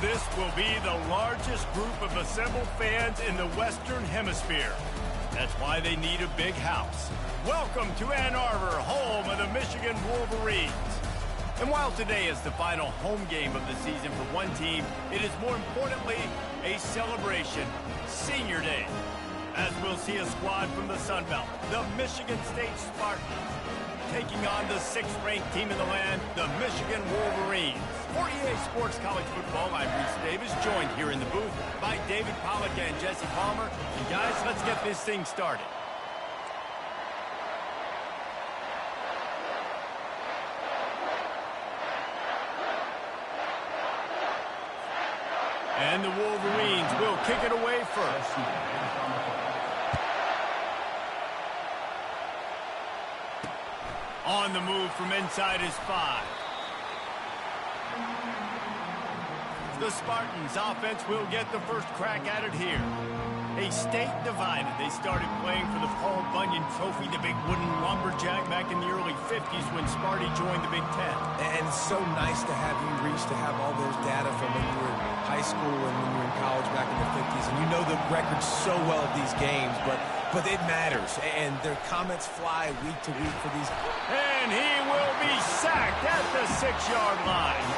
This will be the largest group of assembled fans in the Western Hemisphere. That's why they need a big house. Welcome to Ann Arbor, home of the Michigan Wolverines. And while today is the final home game of the season for one team, it is more importantly a celebration, Senior Day, as we'll see a squad from the Sun Belt, the Michigan State Spartans, taking on the 6th-ranked team in the land, the Michigan Wolverines. For EA Sports College Football, I'm Reese Davis, joined here in the booth by David Pollack and Jesse Palmer. And guys, let's get this thing started. And the Wolverines will kick it away first. On the move from inside his 5. The Spartans' offense will get the first crack at it here. A state divided. They started playing for the Paul Bunyan Trophy, the big wooden lumberjack, back in the early 50s when Sparty joined the Big Ten. And it's so nice to have you, Reese, to have all those data from when you were in high school and when you were in college back in the 50s. And you know the records so well of these games, but it matters. And their comments fly week to week for these. And he will be sacked at the 6-yard line.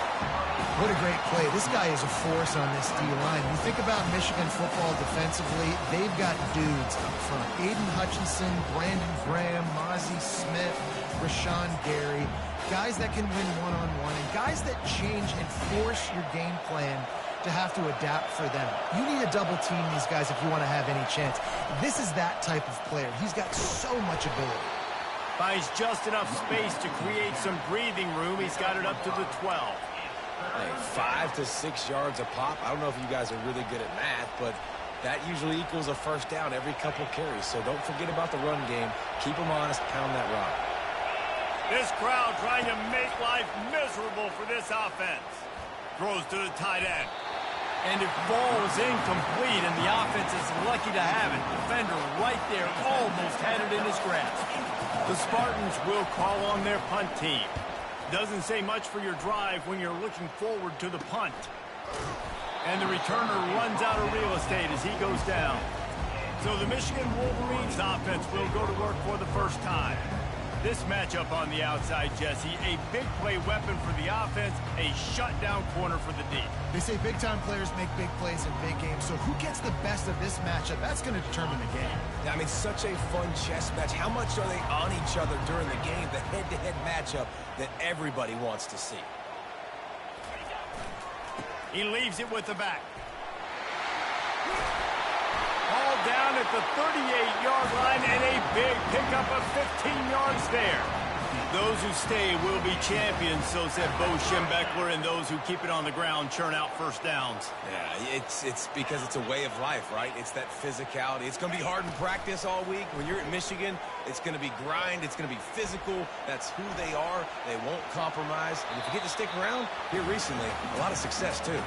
What a great play. This guy is a force on this D-line. You think about Michigan football defensively, they've got dudes up front. Aiden Hutchinson, Brandon Graham, Mozzie Smith, Rashawn Gary. Guys that can win one-on-one and guys that change and force your game plan to have to adapt for them. You need to double team these guys if you want to have any chance. This is that type of player. He's got so much ability. Finds just enough space to create some breathing room. He's got it up to the 12. Hey, 5 to 6 yards a pop. I don't know if you guys are really good at math, but that usually equals a first down every couple carries. So don't forget about the run game. Keep them honest, pound that rock. This crowd trying to make life miserable for this offense. Throws to the tight end. And it falls incomplete, and the offense is lucky to have it. Defender right there almost had it in his grasp. The Spartans will call on their punt team. Doesn't say much for your drive when you're looking forward to the punt. And the returner runs out of real estate as he goes down. So the Michigan Wolverines offense will go to work for the first time. This matchup on the outside, Jesse, a big play weapon for the offense, a shutdown corner for the D. They say big-time players make big plays in big games, so who gets the best of this matchup? That's going to determine the game. I mean, such a fun chess match. How much are they on each other during the game, the head-to-head matchup that everybody wants to see? He leaves it with the back. Ball down at the 38-yard line and a big pickup of 15 yards there. Those who stay will be champions, so said Bo Schembechler, and those who keep it on the ground churn out first downs. Yeah, it's because it's a way of life, right? It's that physicality. It's going to be hard in practice all week. When you're at Michigan, it's going to be grind. It's going to be physical. That's who they are. They won't compromise. And if you get to stick around, here recently, a lot of success, too.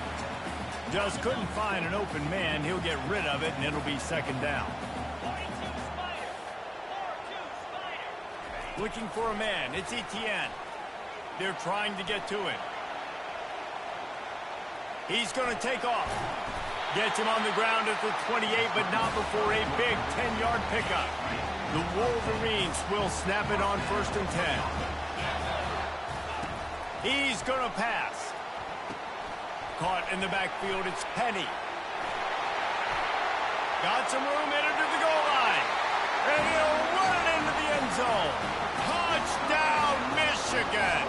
Just couldn't find an open man. He'll get rid of it, and it'll be second down. Looking for a man. It's Etienne. They're trying to get to him. He's going to take off. Gets him on the ground at the 28, but not before a big 10-yard pickup. The Wolverines will snap it on 1st and 10. He's going to pass. Caught in the backfield, it's Penny. Got some room, headed to the goal line. And he'll run it into the end zone. Touchdown, Michigan.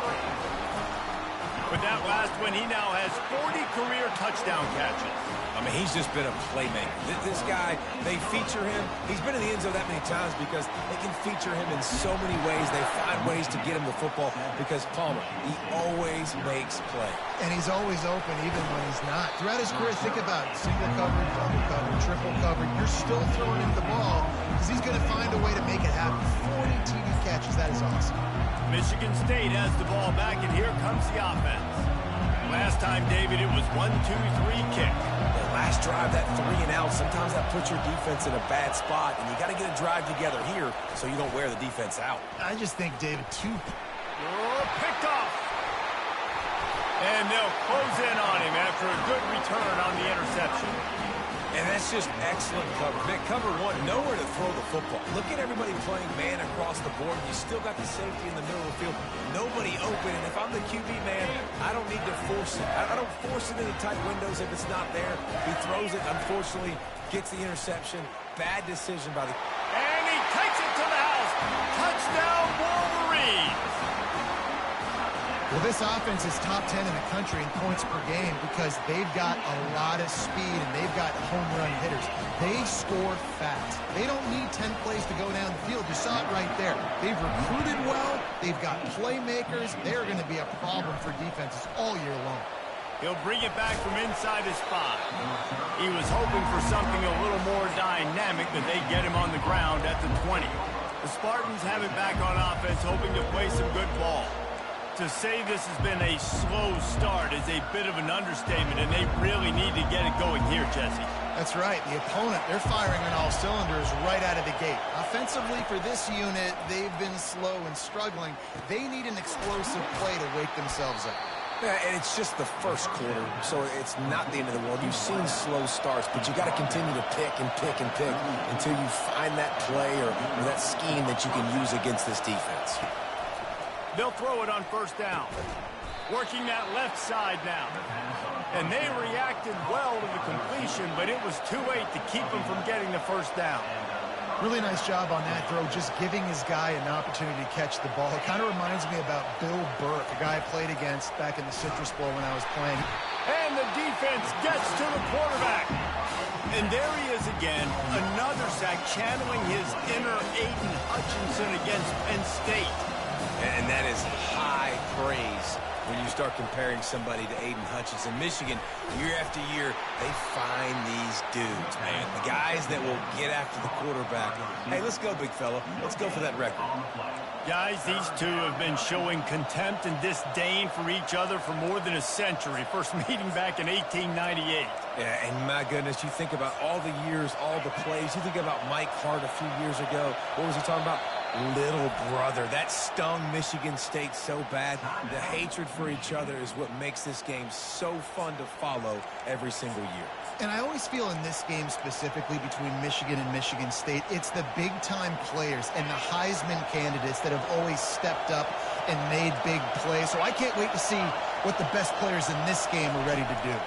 With that last one, he now has 40 career touchdown catches. I mean, he's just been a playmaker. This guy, they feature him. He's been in the end zone that many times because they can feature him in so many ways. They find ways to get him the football because Palmer, he always makes play. And he's always open even when he's not. Throughout his career, think about it. Single coverage, double coverage, triple coverage. You're still throwing him the ball because he's going to find a way to make it happen. 40 TD catches. That is awesome. Michigan State has the ball back, and here comes the offense. Last time, David, it was 1-2-3 kick. The last drive, that 3 and out, sometimes that puts your defense in a bad spot, and you got to get a drive together here so you don't wear the defense out. I just think, David, picked off. And they'll close in on him after a good return on the interception. And that's just excellent cover. Vic, cover one, nowhere to throw the football. Look at everybody playing man across the board. You still got the safety in the middle of the field. Nobody open, and if I'm the QB man, I don't need to force it. I don't force it into tight windows if it's not there. He throws it, unfortunately, gets the interception. Bad decision by the... And he takes it to the house. Touchdown, Wolverines. Well, this offense is top 10 in the country in points per game because they've got a lot of speed and they've got home run hitters. They score fast. They don't need 10 plays to go down the field. You saw it right there. They've recruited well. They've got playmakers. They're going to be a problem for defenses all year long. He'll bring it back from inside his 5. He was hoping for something a little more dynamic, but they get him on the ground at the 20. The Spartans have it back on offense, hoping to play some good ball. To say this has been a slow start is a bit of an understatement, and they really need to get it going here, Jesse. That's right. The opponent, they're firing on all cylinders right out of the gate. Offensively for this unit, they've been slow and struggling. They need an explosive play to wake themselves up. Yeah, and it's just the first quarter, so it's not the end of the world. You've seen slow starts, but you got to continue to pick and pick and pick until you find that play or that scheme that you can use against this defense. They'll throw it on first down. Working that left side now. And they reacted well to the completion, but it was too late to keep them from getting the first down. Really nice job on that throw, just giving his guy an opportunity to catch the ball. It kind of reminds me about Bill Burke, a guy I played against back in the Citrus Bowl when I was playing. And the defense gets to the quarterback. And there he is again, another sack, channeling his inner Aiden Hutchinson against Penn State. And that is high praise when you start comparing somebody to Aiden Hutchinson. Michigan, year after year, they find these dudes, man. The guys that will get after the quarterback. Hey, let's go, big fella. Let's go for that record. Guys, these two have been showing contempt and disdain for each other for more than a century. First meeting back in 1898. Yeah, and my goodness, you think about all the years, all the plays. You think about Mike Hart a few years ago. What was he talking about? Little brother. That stung Michigan State so bad. The hatred for each other is what makes this game so fun to follow every single year. And I always feel in this game specifically between Michigan and Michigan State, it's the big-time players and the Heisman candidates that have always stepped up and made big plays. So I can't wait to see what the best players in this game are ready to do.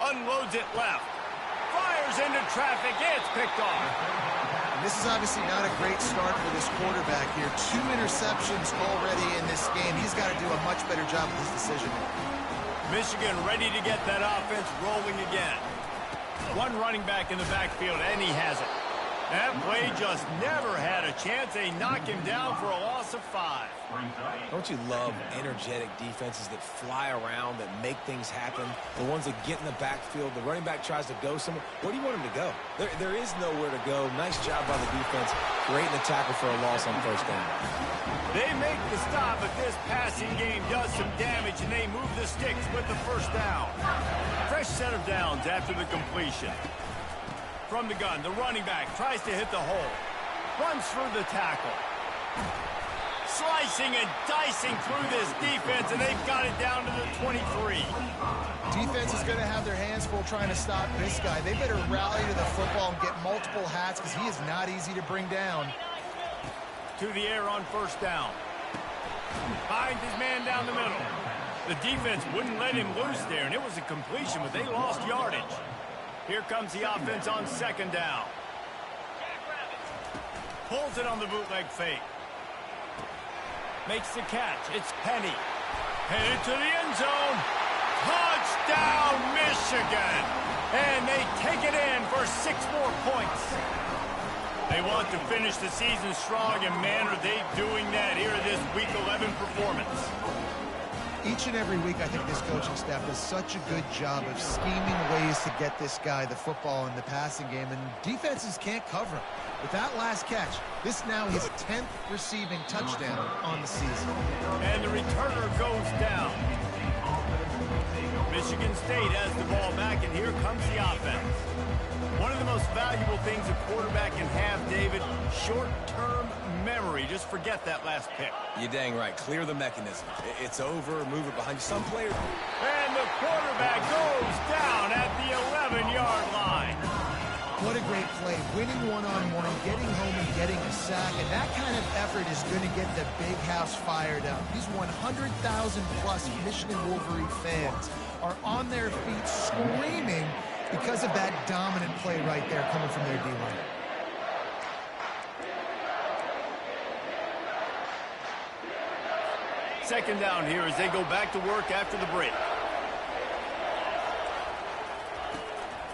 Unloads it left. Fires into traffic. It's picked off. And this is obviously not a great start for this quarterback here. 2 interceptions already in this game. He's got to do a much better job with his decision-making. Michigan ready to get that offense rolling again. One running back in the backfield, and he has it. That play just never had a chance. They knock him down for a loss of 5. Don't you love energetic defenses that fly around, that make things happen? The ones that get in the backfield, the running back tries to go somewhere. Where do you want him to go? There is nowhere to go. Nice job by the defense, creating the tackle for a loss on first down. They make the stop, but this passing game does some damage, and they move the sticks with the first down. Fresh set of downs after the completion. From the gun, the running back tries to hit the hole. Runs through the tackle. Slicing and dicing through this defense, and they've got it down to the 23. Defense is going to have their hands full trying to stop this guy. They better rally to the football and get multiple hats because he is not easy to bring down. To the air on first down. Finds his man down the middle. The defense wouldn't let him loose there, and it was a completion, but they lost yardage. Here comes the offense on second down. Pulls it on the bootleg fake. Makes the catch. It's Penny. Headed to the end zone. Touchdown, Michigan! And they take it in for 6 more points. They want to finish the season strong, and man, are they doing that here in this Week 11 performance. Each and every week, I think this coaching staff does such a good job of scheming ways to get this guy the football in the passing game, and defenses can't cover him. With that last catch, this now his 10th receiving touchdown on the season. And the returner goes down. Michigan State has the ball back, and here comes the offense. One of the most valuable things a quarterback can have, David, Short-term memory. Just forget that last pick. You're dang right. Clear the mechanism. It's over. Move it behind you. Some players... And the quarterback goes down at the 11-yard line. What a great play. Winning one-on-one, getting home and getting a sack. And that kind of effort is going to get the big house fired up. These 100,000-plus Michigan Wolverine fans are on their feet screaming because of that dominant play right there coming from their D-line. Second down here as they go back to work after the break.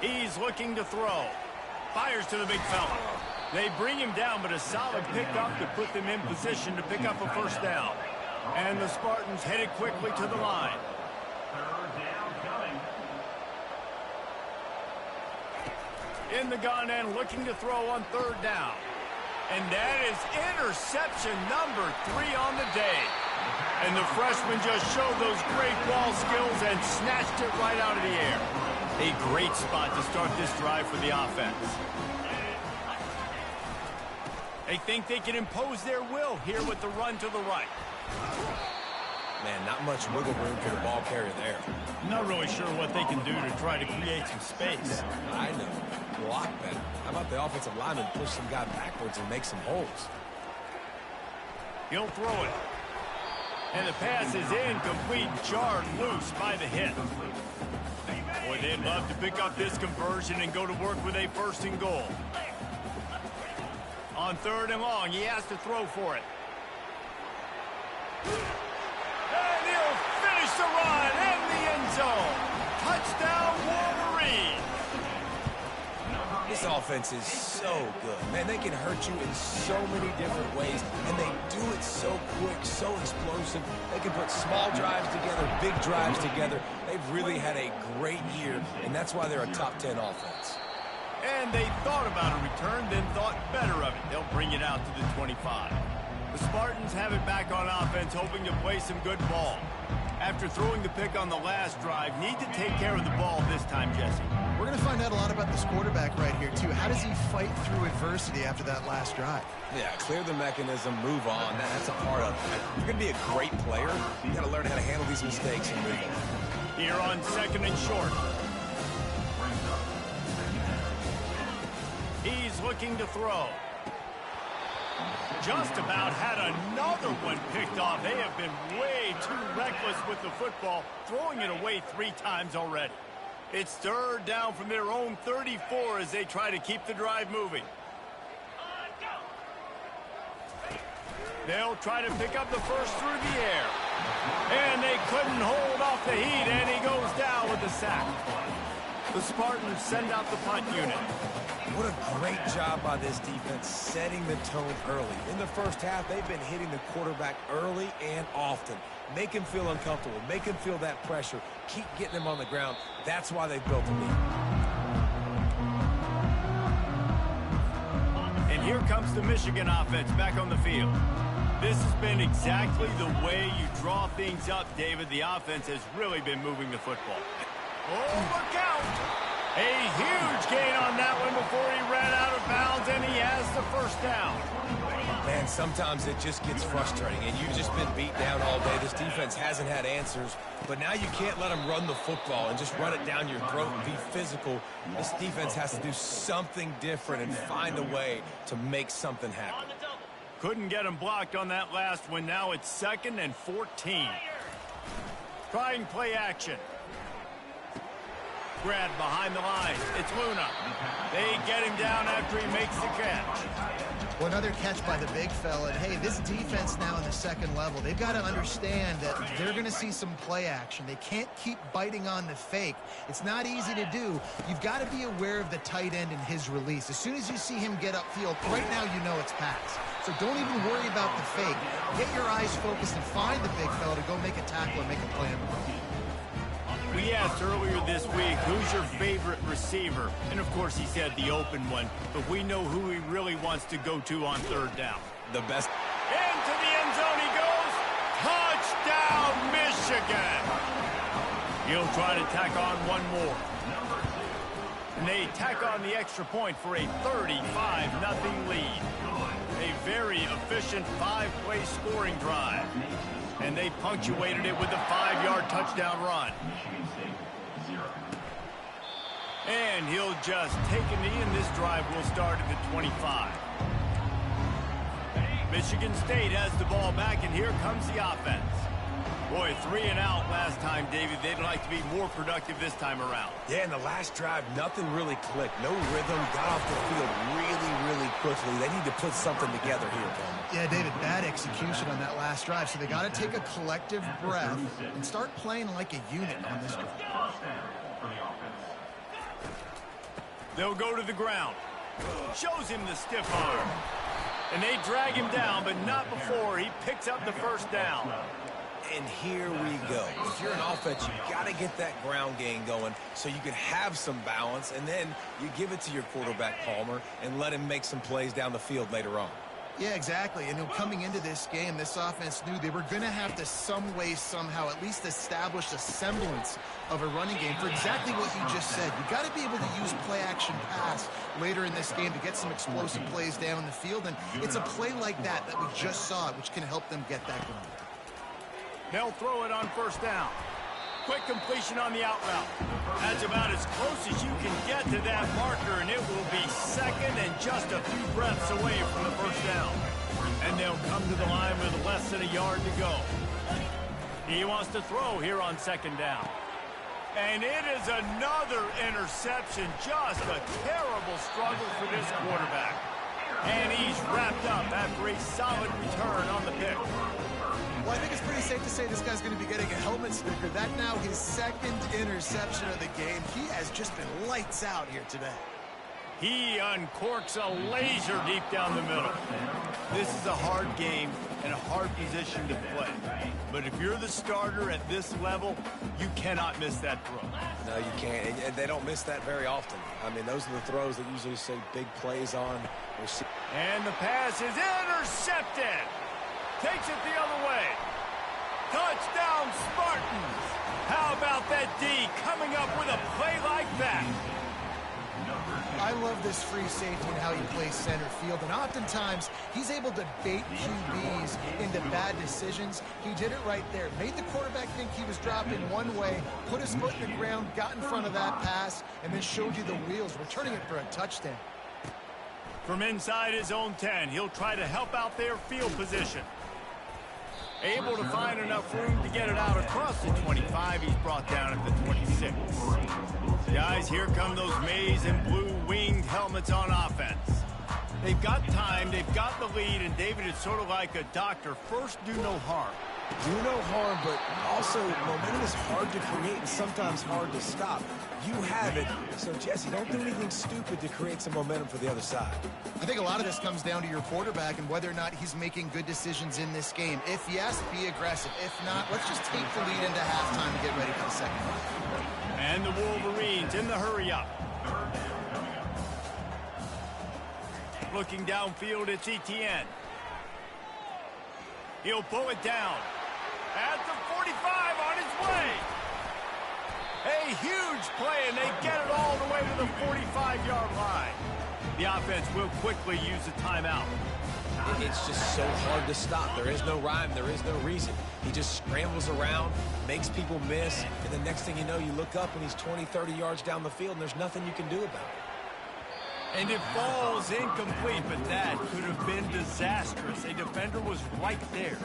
He's looking to throw. Fires to the big fella. They bring him down, but a solid pickup to put them in position to pick up a first down. And the Spartans headed quickly to the line. In the gun and looking to throw on third down. And that is interception number 3 on the day. And the freshman just showed those great ball skills and snatched it right out of the air. A great spot to start this drive for the offense. They think they can impose their will here with the run to the right. Man, not much wiggle room for the ball carrier there. Not really sure what they can do to try to create some space. I know. Block better. How about the offensive lineman push some guy backwards and make some holes? He'll throw it. And the pass is incomplete, jarred loose by the hit. Boy, they'd love to pick up this conversion and go to work with a first and goal. On third and long, he has to throw for it. And he'll finish the run in the end zone. Touchdown, Wolverine. This offense is so good. Man, they can hurt you in so many different ways, and they do it so quick, so explosive. They can put small drives together, big drives together. They've really had a great year, and that's why they're a top 10 offense. And they thought about a return, then thought better of it. They'll bring it out to the 25. The Spartans have it back on offense, hoping to play some good ball. After throwing the pick on the last drive, need to take care of the ball this time, Jesse. We're going to find out a lot about this quarterback right here, too. How does he fight through adversity after that last drive? Yeah, clear the mechanism, move on. That's a part of it. If you're going to be a great player, you got to learn how to handle these mistakes and move on. Here on second and short. He's looking to throw. Just about had another one picked off. They have been way too reckless with the football, throwing it away 3 times already. It's third down from their own 34 as they try to keep the drive moving. They'll try to pick up the first through the air. And they couldn't hold off the heat, and he goes down with the sack. The Spartans send out the punt unit. What a great job by this defense setting the tone early. In the first half, they've been hitting the quarterback early and often. Make him feel uncomfortable. Make him feel that pressure. Keep getting him on the ground. That's why they've built a lead. And here comes the Michigan offense back on the field. This has been exactly the way you draw things up, David. The offense has really been moving the football. Oh, look out! A huge gain on that one before he ran out of bounds, and he has the first down. Man, sometimes it just gets frustrating, and you've just been beat down all day. This defense hasn't had answers, but now you can't let them run the football and just run it down your throat and be physical. This defense has to do something different and find a way to make something happen. Couldn't get him blocked on that last one. Now it's 2nd and 14. Trying play action. Grab behind the line. It's Luna. They get him down after he makes the catch. Well, another catch by the big fella. And, hey, this defense now in the second level, they've got to understand that they're going to see some play action. They can't keep biting on the fake. It's not easy to do. You've got to be aware of the tight end and his release. As soon as you see him get upfield, right now you know it's pass. So don't even worry about the fake. Get your eyes focused and find the big fella to go make a tackle and make a play on the ball. We asked earlier this week, who's your favorite receiver? And, of course, he said the open one. But we know who he really wants to go to on third down. The best. Into the end zone he goes. Touchdown, Michigan. He'll try to tack on one more. And they tack on the extra point for a 35-0 lead. A very efficient 5-play scoring drive. And they punctuated it with a 5-yard touchdown run. And he'll just take a knee, and this drive will start at the 25. Michigan State has the ball back, and here comes the offense. Boy, 3 and out last time, David. They'd like to be more productive this time around. Yeah, in the last drive, nothing really clicked. No rhythm, got off the field really quickly. They need to put something together here, Palmer. Yeah, David, bad execution on that last drive, so they got to take a collective breath and start playing like a unit on this drive. They'll go to the ground. Shows him the stiff arm. And they drag him down, but not before he picks up the first down. And here we go. If you're an offense, you got to get that ground game going so you can have some balance, and then you give it to your quarterback, Palmer, and let him make some plays down the field later on. Yeah, exactly. And coming into this game, this offense knew they were going to have to some way, somehow, at least establish a semblance of a running game for exactly what you just said. You got to be able to use play-action pass later in this game to get some explosive plays down the field, and it's a play like that we just saw, which can help them get that going. They'll throw it on first down. Quick completion on the out route. That's about as close as you can get to that marker, and it will be second and just a few breaths away from the first down. And they'll come to the line with less than a yard to go. He wants to throw here on second down. And it is another interception. Just a terrible struggle for this quarterback. And he's wrapped up after a solid return on the pick. Well, I think it's pretty safe to say this guy's going to be getting a helmet sticker. That now his second interception of the game. He has just been lights out here today. He uncorks a laser deep down the middle. This is a hard game and a hard position to play. But if you're the starter at this level, you cannot miss that throw. No, you can't. And they don't miss that very often. I mean, those are the throws that usually say big plays on. And the pass is intercepted. Takes it the other way. Touchdown, Spartans. How about that D coming up with a play like that? I love this free safety and how he plays center field, and oftentimes he's able to bait QBs into bad decisions. He did it right there. Made the quarterback think he was dropping one way, put his foot in the ground, got in front of that pass, and then showed you the wheels, returning it for a touchdown. From inside his own 10, he'll try to help out their field position. Able to find enough room to get it out across the 25. He's brought down at the 26. Guys, here come those maize and blue winged helmets on offense. They've got time, they've got the lead, and David, it's sort of like a doctor. First, do no harm. Do no harm, but also momentum is hard to create and sometimes hard to stop. You have it, so Jesse, don't do anything stupid to create some momentum for the other side. I think a lot of this comes down to your quarterback and whether or not he's making good decisions in this game. If yes, be aggressive. If not, let's just take the lead into halftime and get ready for the second half. And the Wolverines in the hurry-up. Looking downfield, it's Etienne. He'll pull it down. At the 45 on his way. A huge play, and they get it all the way to the 45-yard line. The offense will quickly use a timeout. It's just so hard to stop. There is no rhyme. There is no reason. He just scrambles around, makes people miss, and the next thing you know, you look up and he's 20, 30 yards down the field, and there's nothing you can do about it. And it falls incomplete, but that could have been disastrous. A defender was right there.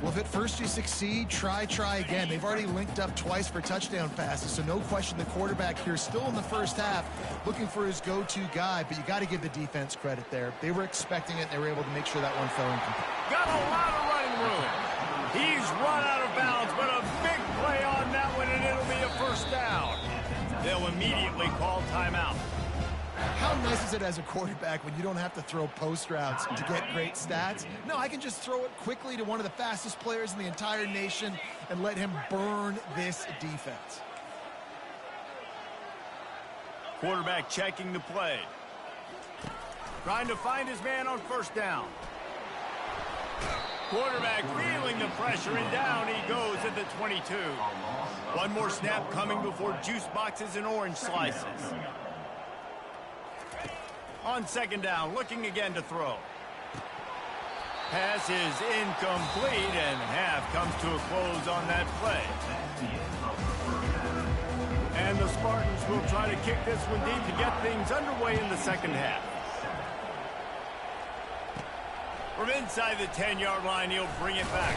Well, if at first you succeed, try again. They've already linked up twice for touchdown passes, so no question the quarterback here still in the first half looking for his go-to guy, but you got to give the defense credit there. They were expecting it, and they were able to make sure that one fell incomplete. Got a lot of running room. He's run out of bounds, but a big play on that one, and it'll be a first down. They'll immediately call timeout. How nice is it as a quarterback when you don't have to throw post routes to get great stats? No, I can just throw it quickly to one of the fastest players in the entire nation and let him burn this defense. Quarterback checking the play. Trying to find his man on first down. Quarterback feeling the pressure, and down he goes at the 22. One more snap coming before juice boxes and orange slices. On second down, looking again to throw. Pass is incomplete, and half comes to a close on that play. And the Spartans will try to kick this one deep to get things underway in the second half. From inside the 10-yard line, he'll bring it back.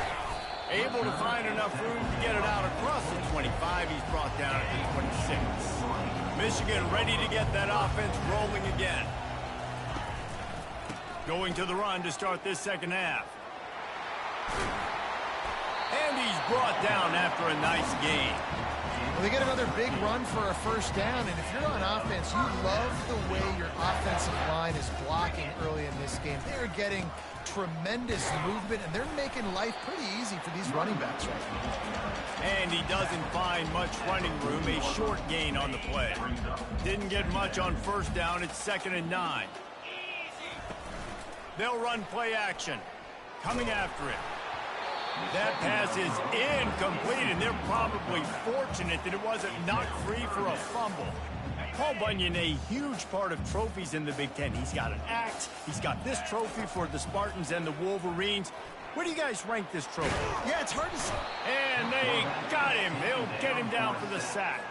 Able to find enough room to get it out across the 25. He's brought down at the 26. Michigan ready to get that offense rolling again. Going to the run to start this second half. And he's brought down after a nice gain. Well, they get another big run for a first down, and if you're on offense, you love the way your offensive line is blocking early in this game. They're getting tremendous movement, and they're making life pretty easy for these running backs right now. And he doesn't find much running room, a short gain on the play. Didn't get much on first down, it's 2nd and 9. They'll run play action. Coming after it. That pass is incomplete, and they're probably fortunate that it wasn't knocked free for a fumble. Paul Bunyan, a huge part of trophies in the Big Ten. He's got an axe. He's got this trophy for the Spartans and the Wolverines. Where do you guys rank this trophy? Yeah, it's hard to say. And they got him. They'll get him down for the sack.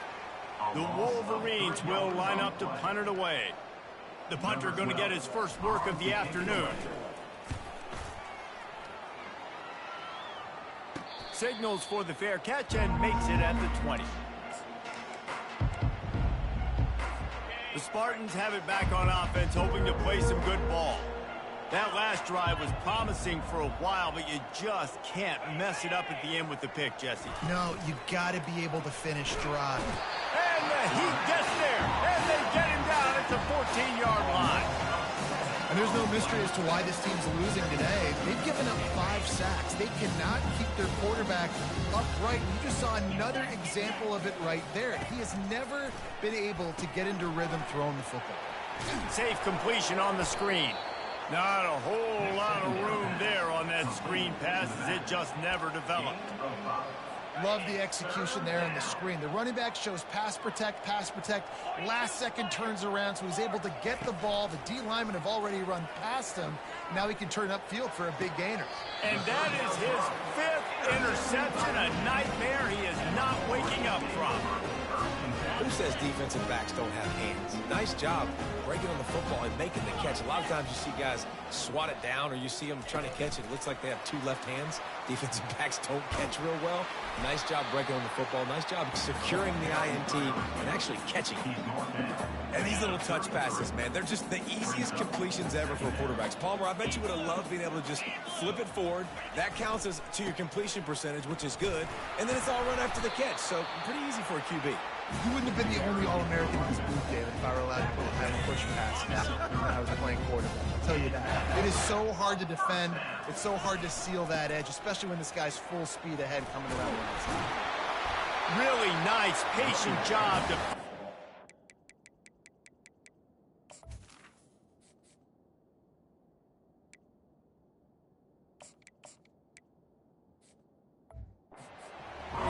The Wolverines will line up to punt it away. The punter going to get his first work of the afternoon. Signals for the fair catch and makes it at the 20. The Spartans have it back on offense, hoping to play some good ball. That last drive was promising for a while, but you just can't mess it up at the end with the pick, Jesse. No, you got to be able to finish drive. And he gets there, and they get him down at the 14-yard line. And there's no mystery as to why this team's losing today. They've given up 5 sacks. They cannot keep their quarterback upright. You just saw another example of it right there. He has never been able to get into rhythm throwing the football. Safe completion on the screen. Not a whole lot of room there on that screen pass, as it just never developed. Love the execution there on the screen. The running back shows pass protect, last second turns around, so he's able to get the ball. The D linemen have already run past him. Now he can turn upfield for a big gainer. And that is his 5th interception, a nightmare he is not waking up from. Who says defensive backs don't have hands? Nice job breaking on the football and making the catch. A lot of times you see guys swat it down, or you see them trying to catch it. It looks like they have 2 left hands. Defensive backs don't catch real well. Nice job breaking on the football. Nice job securing the INT and actually catching it. And these little touch passes, man, they're just the easiest completions ever for quarterbacks. Palmer, I bet you would have loved being able to just flip it forward. That counts as to your completion percentage, which is good. And then it's all run after the catch. So pretty easy for a QB. You wouldn't have been the only All-American in this booth, David, if I were allowed to have push passes when I was playing quarterback. I'll tell you that. It is so hard to defend. It's so hard to seal that edge, especially when this guy's full speed ahead coming around the outside. Really nice, patient job to...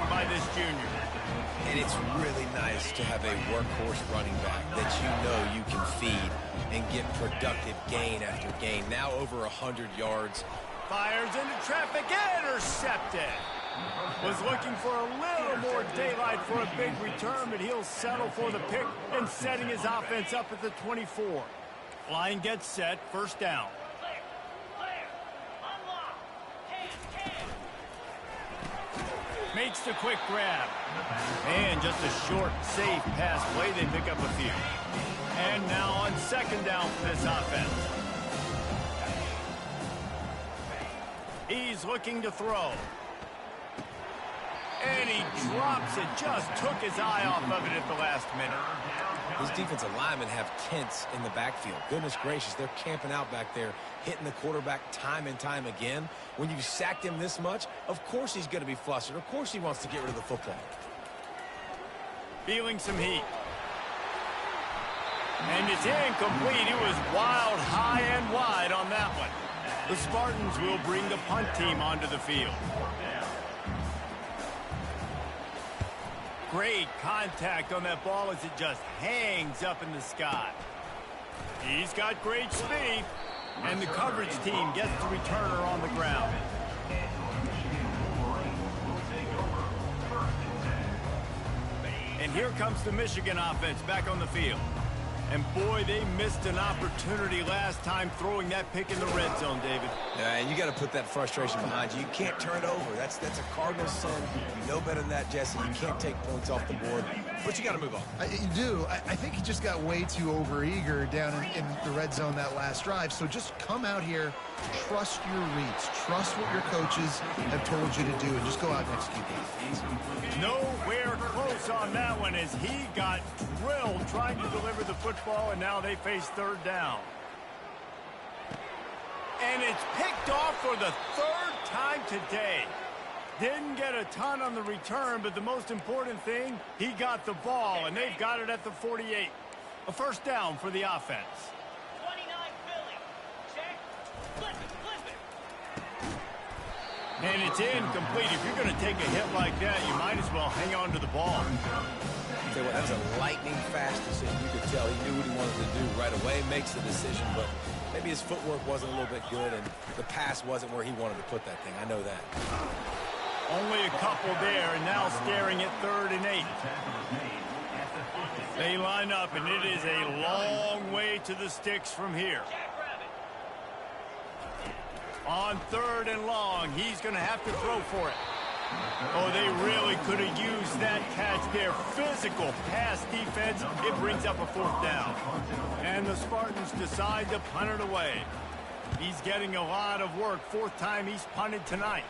by this junior. And it's really nice to have a workhorse running back that you know you can feed and get productive gain after gain. Now over 100 yards. Fires into traffic, intercepted. Was looking for a little more daylight for a big return, but he'll settle for the pick and setting his offense up at the 24. Line gets set, first down. Makes the quick grab. And just a short, safe pass play. They pick up a few. And now on second down for this offense. He's looking to throw. And he drops it. Just took his eye off of it at the last minute. These defensive linemen have tents in the backfield. Goodness gracious, they're camping out back there, hitting the quarterback time and time again. When you've sacked him this much, of course he's going to be flustered. Of course he wants to get rid of the football. Feeling some heat. And it's incomplete. It was wild, high and wide on that one. The Spartans will bring the punt team onto the field. Great contact on that ball as it just hangs up in the sky. He's got great speed, and the coverage team gets the returner on the ground. And here comes the Michigan offense back on the field. And boy, they missed an opportunity last time throwing that pick in the red zone, David. Yeah, and you got to put that frustration behind you. You can't turn it over. That's a cardinal sin. You know better than that, Jesse. You can't take points off the board, but you got to move on. You do. I think he just got way too overeager down in the red zone that last drive. So just come out here, trust your reads, trust what your coaches have told you to do, and just go out and execute that. Nowhere close on that one as he got drilled trying to deliver the football, and now they face third down. And it's picked off for the third time today. Didn't get a ton on the return, but the most important thing, he got the ball, and they've got it at the 48. A first down for the offense. 29 Philly. Check. Flip it. And it's incomplete. If you're going to take a hit like that, you might as well hang on to the ball. Tell you what, that was a lightning-fast decision. You could tell he knew what he wanted to do right away, makes the decision, but maybe his footwork wasn't a little bit good, and the pass wasn't where he wanted to put that thing. I know that. Only a couple there, and now staring at 3rd and 8. They line up, and it is a long way to the sticks from here. On 3rd and long, he's going to have to throw for it. Oh, they really could have used that catch there. Physical pass defense. It brings up a 4th down. And the Spartans decide to punt it away. He's getting a lot of work. 4th time he's punted tonight.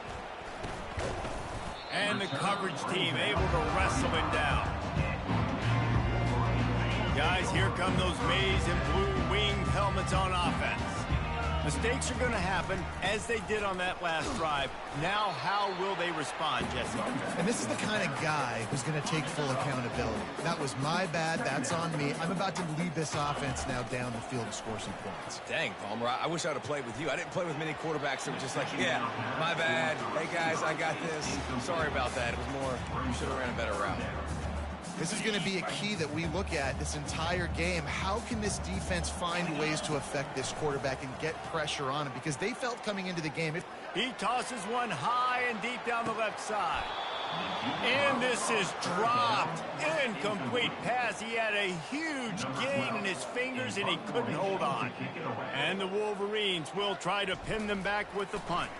And the coverage team able to wrestle him down. Guys, here come those maize and blue winged helmets on offense. Mistakes are going to happen, as they did on that last drive. Now, how will they respond, Jesse? And this is the kind of guy who's going to take full accountability. That was my bad. That's on me. I'm about to lead this offense now down the field to score some points. Dang, Palmer, I wish I would have played with you. I didn't play with many quarterbacks that were just like, yeah, my bad. Hey, guys, I got this. I'm sorry about that. It was more, you should have ran a better route. This is going to be a key that we look at this entire game. How can this defense find ways to affect this quarterback and get pressure on him? Because they felt coming into the game. He tosses one high and deep down the left side. And this is dropped. Incomplete pass. He had a huge gain in his fingers, and he couldn't hold on. And the Wolverines will try to pin them back with the punt.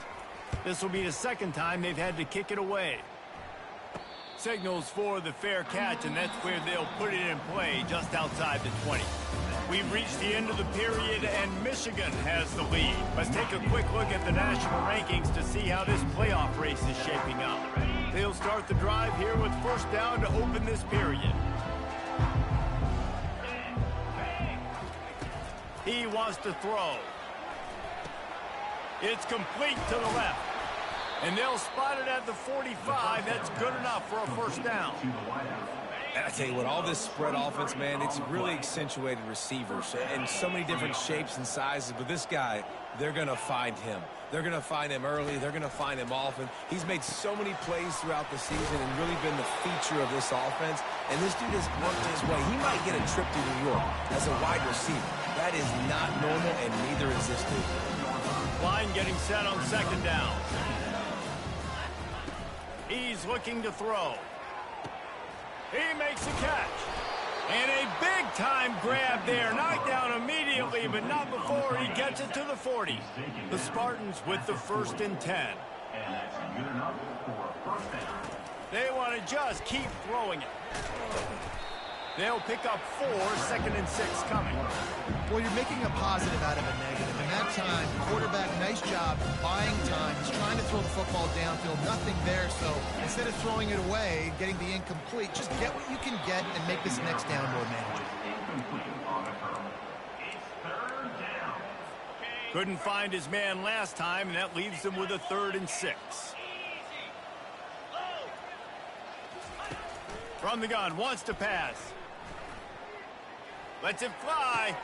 This will be the 2nd time they've had to kick it away. Signals for the fair catch, and that's where they'll put it in play just outside the 20. We've reached the end of the period, and Michigan has the lead. Let's take a quick look at the national rankings to see how this playoff race is shaping up. They'll start the drive here with first down to open this period. He wants to throw. It's complete to the left. And they'll spot it at the 45. That's good enough for a first down. And I tell you what, all this spread offense, man, it's really accentuated receivers in so many different shapes and sizes. But this guy, they're going to find him. They're going to find him early. They're going to find him often. He's made so many plays throughout the season and really been the feature of this offense. And this dude has worked his way. He might get a trip to New York as a wide receiver. That is not normal, and neither is this dude. Line getting set on 2nd down. He's looking to throw. He makes a catch. And a big-time grab there. Knocked down immediately, but not before he gets it to the 40. The Spartans with the 1st and 10. They want to just keep throwing it. They'll pick up 4, 2nd and 6 coming. Well, you're making a positive out of a negative. And that time, quarterback, nice job buying time. He's trying to throw the football downfield. Nothing there. So instead of throwing it away, getting the incomplete, just get what you can get and make this next down more manageable. Couldn't find his man last time, and that leaves him with a 3rd and 6. From the gun, wants to pass. Lets it fly.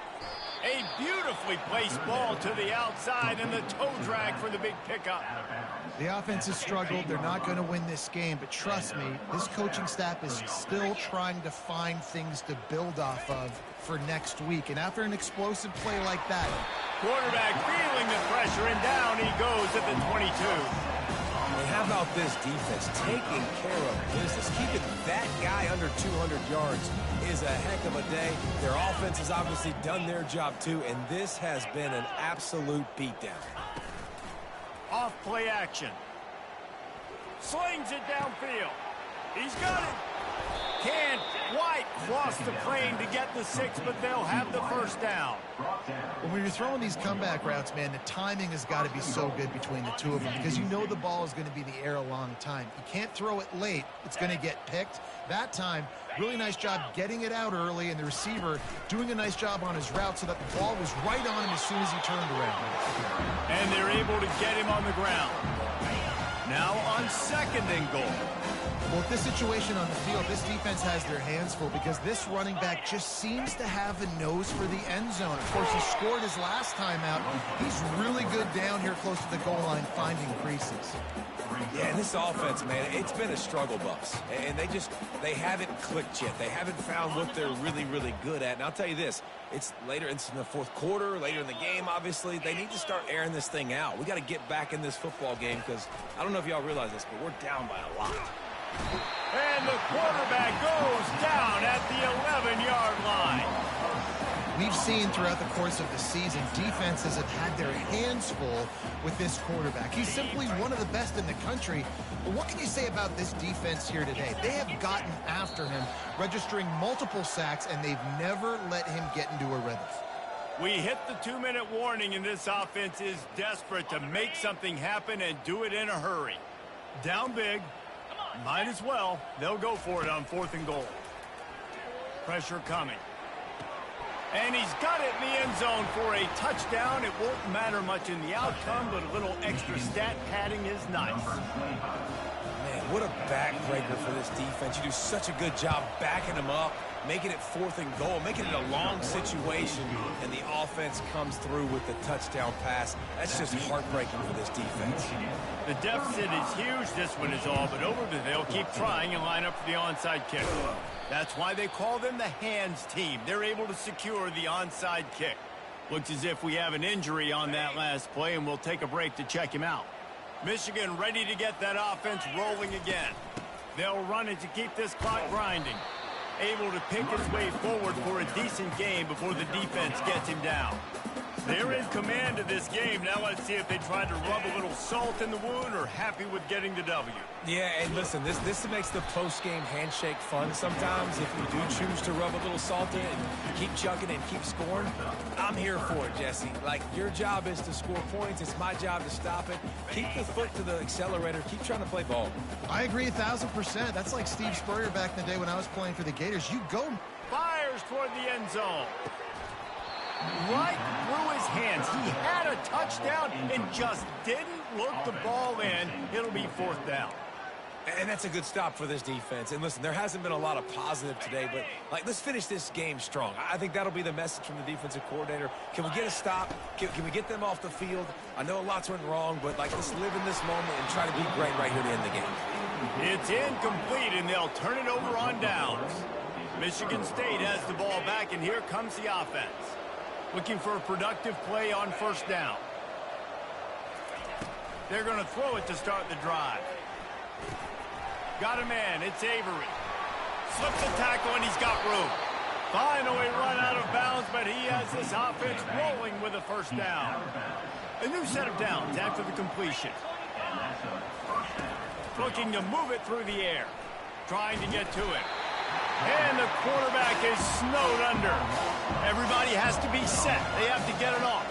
A beautifully placed ball to the outside and the toe drag for the big pickup. The offense has struggled. They're not going to win this game, but trust me, this coaching staff is still trying to find things to build off of for next week. And after an explosive play like that, Quarterback feeling the pressure, and down he goes at the 22. And how about this defense taking care of business? Keeping that guy under 200 yards is a heck of a day. Their offense has obviously done their job too, and this has been an absolute beatdown. Off play action. Slings it downfield. He's got it. Can't quite cross the plane to get the 6, but they'll have the first down. Well, when you're throwing these comeback routes, man, the timing has got to be so good between the two of them because you know the ball is going to be in the air a long time. You can't throw it late. It's going to get picked. That time, really nice job getting it out early, and the receiver doing a nice job on his route so that the ball was right on him as soon as he turned around. And they're able to get him on the ground. Now on 2nd and goal. Well, with this situation on the field, this defense has their hands full because this running back just seems to have a nose for the end zone. Of course, he scored his last time out. He's really good down here close to the goal line finding creases. Yeah, and this offense, man, it's been a struggle bus. And they haven't clicked yet. They haven't found what they're really, really good at. And I'll tell you this, it's later, it's in the 4th quarter, later in the game, obviously. They need to start airing this thing out. We got to get back in this football game because I don't know if y'all realize this, but we're down by a lot. And the quarterback goes down at the 11-yard line. We've seen throughout the course of the season, defenses have had their hands full with this quarterback. He's simply one of the best in the country. But what can you say about this defense here today? They have gotten after him, registering multiple sacks, and they've never let him get into a rhythm. We hit the 2-minute warning, and this offense is desperate to make something happen and do it in a hurry. Down big. Might as well. They'll go for it on 4th and goal. Pressure coming. And he's got it in the end zone for a touchdown. It won't matter much in the outcome, but a little extra stat padding is nice. Man, what a backbreaker for this defense. You do such a good job backing them up, making it 4th and goal, making it a long situation, and the offense comes through with the touchdown pass. That's just heartbreaking for this defense. The deficit is huge. This one is all but over, but they'll keep trying and line up for the onside kick. That's why they call them the hands team. They're able to secure the onside kick. Looks as if we have an injury on that last play, and we'll take a break to check him out. Michigan ready to get that offense rolling again. They'll run it to keep this clock grinding. Able to pick his way forward for a decent game before the defense gets him down. They're in command of this game. Now let's see if they try to rub a little salt in the wound or happy with getting the W. Yeah, and listen, this makes the post-game handshake fun sometimes. If you do choose to rub a little salt in it and keep chucking and keep scoring, I'm here for it, Jesse. Like, your job is to score points. It's my job to stop it. Keep the foot to the accelerator. Keep trying to play ball. I agree 1,000%. That's like Steve Spurrier back in the day when I was playing for the Gators. You go. Fires toward the end zone. Right through his hands. He had a touchdown and just didn't look the ball in. It'll be 4th down. And that's a good stop for this defense. And listen, there hasn't been a lot of positive today, but like, let's finish this game strong. I think that'll be the message from the defensive coordinator. Can we get a stop? Can we get them off the field? I know lots went wrong, but like, let's live in this moment and try to be great right here to end the game. It's incomplete, and they'll turn it over on downs. Michigan State has the ball back, and here comes the offense. Looking for a productive play on 1st down. They're going to throw it to start the drive. Got a man. It's Avery. Slips the tackle, and he's got room. Finally run out of bounds, but he has this offense rolling with a 1st down. A new set of downs after the completion. Looking to move it through the air. Trying to get to it. And the quarterback is snowed under. Everybody has to be set. They have to get it off.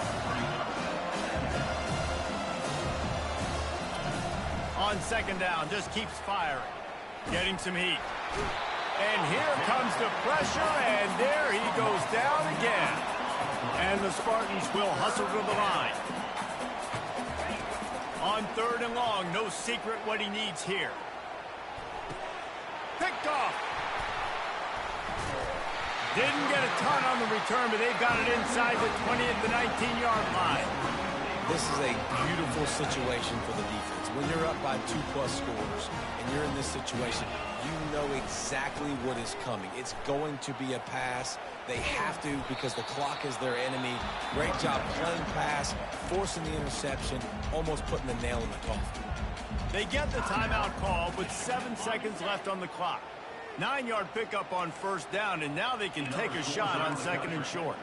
On 2nd down, just keeps firing. Getting some heat. And here comes the pressure, and there he goes down again. And the Spartans will hustle to the line. On 3rd and long, no secret what he needs here. Picked off. Didn't get a ton on the return, but they've got it inside the 20 at the 19-yard line. This is a beautiful situation for the defense. When you're up by 2+ scores and you're in this situation, you know exactly what is coming. It's going to be a pass. They have to because the clock is their enemy. Great job playing pass, forcing the interception, almost putting the nail in the coffin. They get the timeout call with 7 seconds left on the clock. 9-yard pickup on first down, and now they can take a shot on 2nd and short.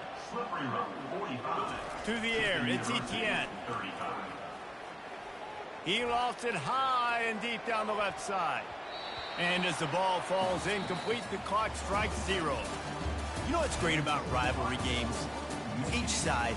To the air, it's Etienne. He lofts it high and deep down the left side. And as the ball falls incomplete, the clock strikes 0. You know what's great about rivalry games? Each side